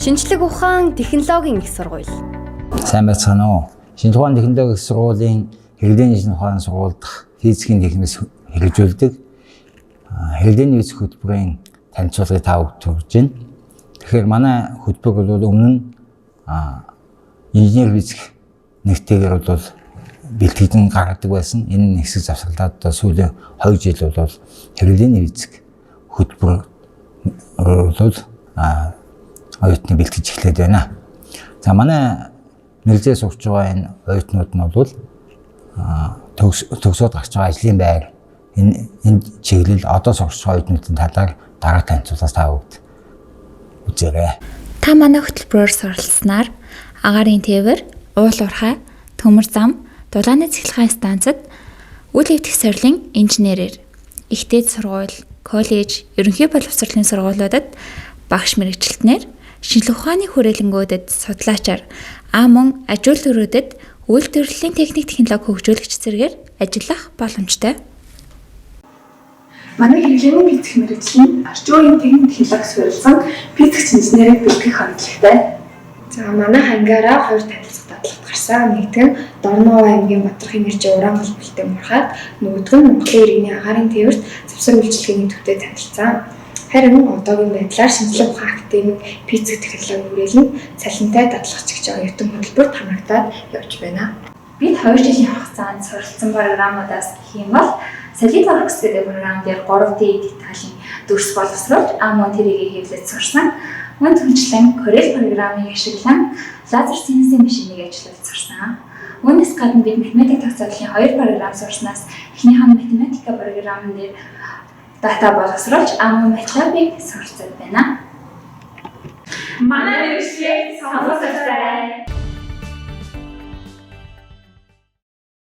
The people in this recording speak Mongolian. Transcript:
Шинжлэх ухаан технологийн их сургууль. Сайн байцгаана уу? Шинжлэх ухааны технологийн их сургуулийн хэрэглээний шинжлэх ухааны сургууль дахь физикийн техникс хэрэгжүүлдэг хэрэглээний физик хөтөлбөрийн танилцуулгыг та бүхэнд хүргэж байна. Тэгэхээр манай хөтөлбөр бол өмнө нь инженер физик нэгтэйгээр бол бэлтгэгдэн гаргадаг байсан. Энэ хэсэг завсарлаад сүүлийн 2 жил бол хэрэглээний физик хөтөлбөр бол оюутны бэлтгэж эхлэв байна. За манай нэлээд сурч байгаа энэ оюутнууд нь бол төгсөөд гарч байгаа ажлын байр энэ чиглэл одоо сурч байгаа оюутнуудын талаар дараа танилцуулаас та бүгд үзээрэй. Та манай хөтөлбөрөөр суралцсанаар агаарын тээвэр, уул уурхай, төмөр зам, дулааны цэглэгаан станцад үйл хэвдэх сорилын инженерээр их дээд сургууль, коллеж, ерөнхий боловсролын сургуулиудад багш мэргэжилтнээр шинжлэх ухааны хүрээлэнгүүдэд судлаачаар мөн аж үйл төрүүдэд үйлдвэрлэлийн техник технологи хөгжүүлэгч зэргээр ажиллах боломжтой. Манай хэрэглээний физик мэргэжлийн орчин үеийн техник технологи суурилсан физикч инженерийг бэлтгэх хандлагатай. За манай хангаараа 2 танилцах дадлагт гарсан. Нэгд нь Дорнов аймгийн Батрахын нэржээ уран холбогдолтой мурхаад, нөгөөх нь Монголын иргэний агаарын тээвэрт завсар үйлчилгээний төвтэй танилцсан. Харин одоогийн байдлаар шинжлэх ухааны академик физик технологийн хүрээлэнд цалинтай дадлагчигч оюутан хөтөлбөрт хамрагдаад явж байна. Бид 2 жилийн хугацаанд суралцсан програмуудаас гэх юм бол SolidWorks гэдэг програм дээр 3D деталийн дүрс боловсруулж мөн тэрийг хэвлэж сурсан. Мөн түнчлэн Corel програмыг ашиглан лазер синтезийн машиныг ажиллуулж сурсан. Үүнээс гадна бид математик тохиолдлын 2 програм сурснаас эхнийх нь математика програмн дээр дата боловсруулж мөн MATLAB-ыг сурцсан байна. Манай мэргэжлийн